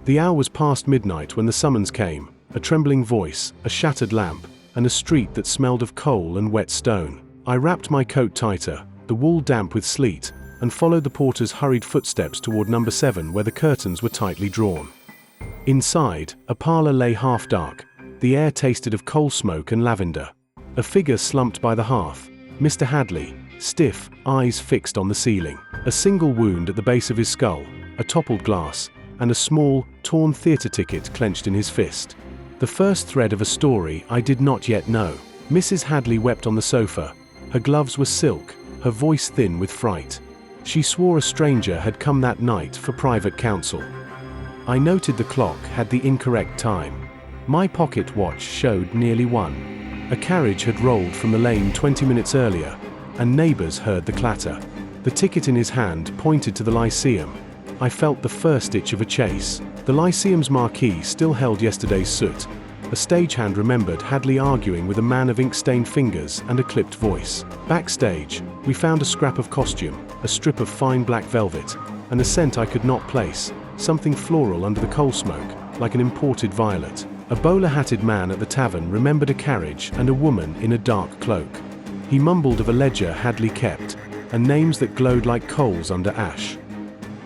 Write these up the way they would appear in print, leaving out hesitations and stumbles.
The hour was past midnight when the summons came, a trembling voice, a shattered lamp, and a street that smelled of coal and wet stone. I wrapped my coat tighter, the wall damp with sleet, and followed the porter's hurried footsteps toward number 7 where the curtains were tightly drawn. Inside, a parlor lay half dark. The air tasted of coal smoke and lavender. A figure slumped by the hearth, Mr. Hadley, stiff, eyes fixed on the ceiling. A single wound at the base of his skull, a toppled glass, and a small, torn theatre ticket clenched in his fist. The first thread of a story I did not yet know. Mrs. Hadley wept on the sofa. Her gloves were silk, her voice thin with fright. She swore a stranger had come that night for private counsel. I noted the clock had the incorrect time. My pocket watch showed nearly 1. A carriage had rolled from the lane 20 minutes earlier, and neighbors heard the clatter. The ticket in his hand pointed to the Lyceum. I felt the first itch of a chase. The Lyceum's marquee still held yesterday's soot. A stagehand remembered Hadley arguing with a man of ink-stained fingers and a clipped voice. Backstage, we found a scrap of costume, a strip of fine black velvet, and a scent I could not place, something floral under the coal smoke, like an imported violet. A bowler-hatted man at the tavern remembered a carriage and a woman in a dark cloak. He mumbled of a ledger Hadley kept, and names that glowed like coals under ash.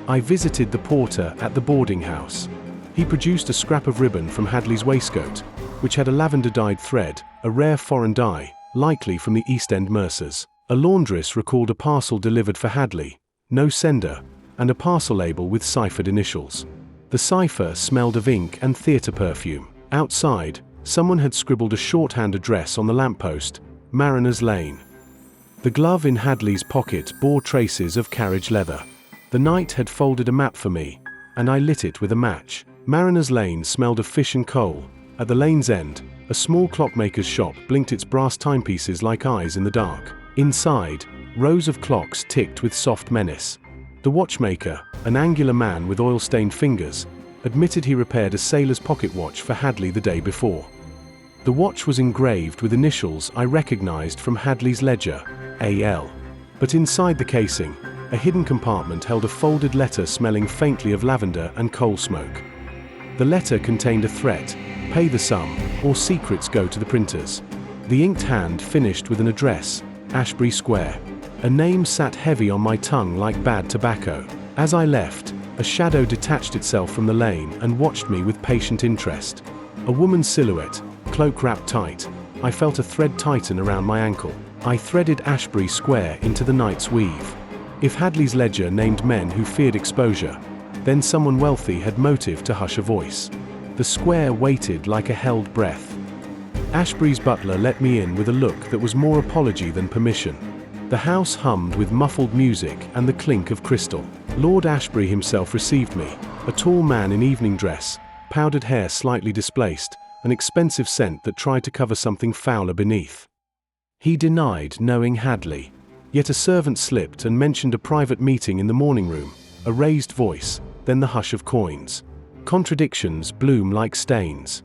I visited the porter at the boarding house. He produced a scrap of ribbon from Hadley's waistcoat, which had a lavender-dyed thread, a rare foreign dye, likely from the East End mercers. A laundress recalled a parcel delivered for Hadley, no sender, and a parcel label with ciphered initials. The cipher smelled of ink and theatre perfume. Outside, someone had scribbled a shorthand address on the lamppost, Mariners Lane. The glove in Hadley's pocket bore traces of carriage leather. The knight had folded a map for me, and I lit it with a match. Mariners Lane smelled of fish and coal. At the lane's end, a small clockmaker's shop blinked its brass timepieces like eyes in the dark. Inside, rows of clocks ticked with soft menace. The watchmaker, an angular man with oil-stained fingers, admitted he repaired a sailor's pocket watch for Hadley the day before. The watch was engraved with initials I recognized from Hadley's ledger, A.L. But inside the casing, a hidden compartment held a folded letter smelling faintly of lavender and coal smoke. The letter contained a threat: pay the sum, or secrets go to the printers. The inked hand finished with an address, Ashbury Square. A name sat heavy on my tongue like bad tobacco. As I left, a shadow detached itself from the lane and watched me with patient interest. A woman's silhouette, cloak wrapped tight. I felt a thread tighten around my ankle. I threaded Ashbury Square into the night's weave. If Hadley's ledger named men who feared exposure, then someone wealthy had motive to hush a voice. The square waited like a held breath. Ashbury's butler let me in with a look that was more apology than permission. The house hummed with muffled music and the clink of crystal. Lord Ashbury himself received me, a tall man in evening dress, powdered hair slightly displaced, an expensive scent that tried to cover something fouler beneath. He denied knowing Hadley, yet a servant slipped and mentioned a private meeting in the morning room, a raised voice, then the hush of coins. Contradictions bloom like stains.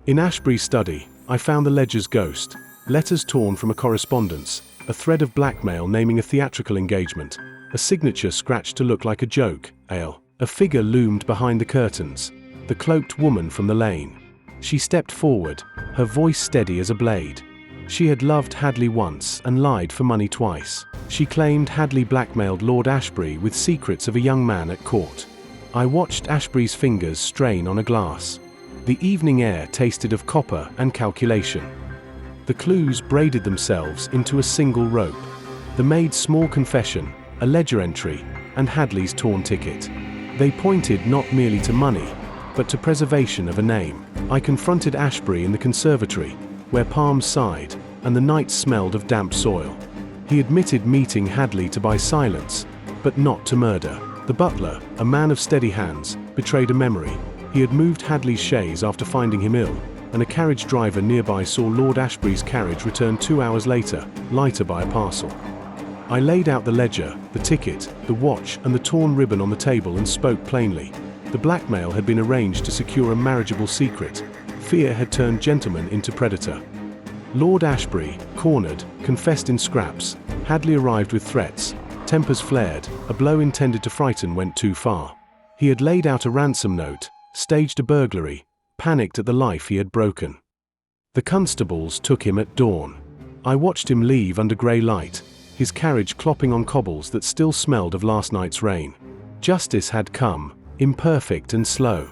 In Ashbury's study, I found the ledger's ghost, letters torn from a correspondence, a thread of blackmail naming a theatrical engagement, a signature scratched to look like a joke, ale. A figure loomed behind the curtains, the cloaked woman from the lane. She stepped forward, her voice steady as a blade. She had loved Hadley once and lied for money twice. She claimed Hadley blackmailed Lord Ashbury with secrets of a young man at court. I watched Ashbury's fingers strain on a glass. The evening air tasted of copper and calculation. The clues braided themselves into a single rope. The maid's small confession, a ledger entry, and Hadley's torn ticket. They pointed not merely to money, but to preservation of a name. I confronted Ashbury in the conservatory, where palms sighed, and the night smelled of damp soil. He admitted meeting Hadley to buy silence, but not to murder. The butler, a man of steady hands, betrayed a memory. He had moved Hadley's chaise after finding him ill, and a carriage driver nearby saw Lord Ashbury's carriage return 2 hours later, lighter by a parcel. I laid out the ledger, the ticket, the watch, and the torn ribbon on the table and spoke plainly. The blackmail had been arranged to secure a marriageable secret. Fear had turned gentleman into predator. Lord Ashbury, cornered, confessed in scraps. Hadley arrived with threats. Tempers flared. A blow intended to frighten went too far. He had laid out a ransom note, staged a burglary, panicked at the life he had broken. The constables took him at dawn. I watched him leave under grey light, his carriage clopping on cobbles that still smelled of last night's rain. Justice had come, imperfect and slow.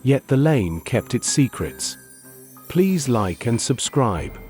Yet the lane kept its secrets. Please like and subscribe.